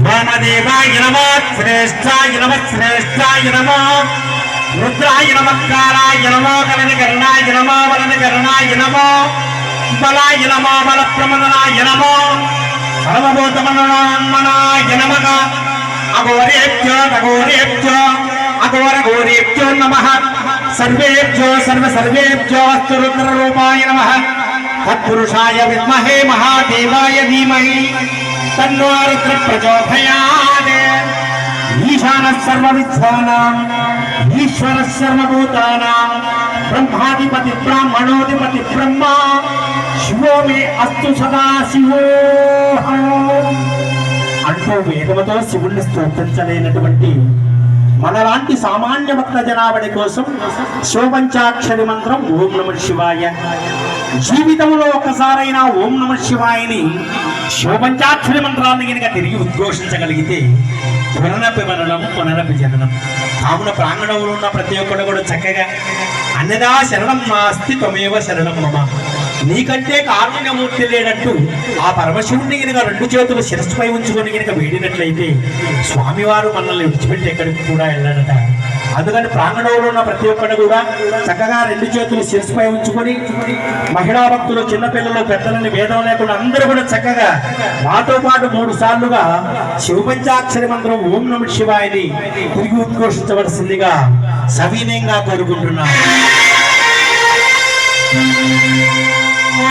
వామదేవాయ నమః శ్రేష్ఠాయ నమః శ్రేష్ఠాయ నమః రుద్రాయ నమః కాలాయ నమః కరణకరణాయ నమః వలనకరణాయ నమః బలాయ నమః బలప్రమదనాయ నమః సర్వభూతమనాయ నమః అఘోరేభ్యో అఘోరేభ్యో అఘోరఘోరేభ్యో నమః సర్వేభ్యో సర్వసర్వేభ్యో అస్తు రుద్రరూపాయ నమః తత్పురుషాయ విద్మహే మహాదేవాయ ధీమహి తన్నో రుద్ర ప్రచోదయాత్ ఈశానః సర్వవిద్వానాం ఈశ్వరః సర్వభూతానాం బ్రహ్మాధిపతి బ్రాహ్మణోధిపతి బ్రహ్మ శివో మే అస్తు సదా శివో అంటూ వేదముతో శివుణ్ణి స్తోత్రించలేనటువంటి మనలాంటి సామాన్య భక్త జనాభడి కోసం శివపంచాక్షరి మంత్రం ఓం నమః శివాయ. జీవితంలో ఒక్కసారైనా ఓం నమః శివాయని శివపంచాక్షరి మంత్రాన్ని కనుక తిరిగి ఉద్ఘోషించగలిగితే పునరపి మరణం పునరపి జననం. కావున ప్రాంగణంలో ఉన్న ప్రతి ఒక్కడు కూడా చక్కగా అన్నదా శరణం నాస్తి త్వమేవ శరణం మమ, నీకంటే కారుణ్యమూర్తి లేనట్టు ఆ పరమశివుడిని కనుక రెండు చేతులు శిరస్సుపై ఉంచుకొని కనుక వేడినట్లయితే స్వామివారు మనల్ని విడిచిపెట్టి ఎక్కడికి కూడా వెళ్ళాడట. అందుకని ప్రాంగణంలో ఉన్న ప్రతి ఒక్కరు కూడా చక్కగా రెండు చేతులు శిరస్సుపై ఉంచుకొని మహిళా భక్తులు చిన్నపిల్లలు పెద్దలని భేదం లేకుండా అందరూ కూడా చక్కగా మాతో పాటు 3 సార్లుగా శివపంచాక్షరి మంత్రం ఓం నమః శివాయని తిరిగి ఉద్ఘోషించవలసిందిగా సవినయంగా కోరుకుంటున్నాను.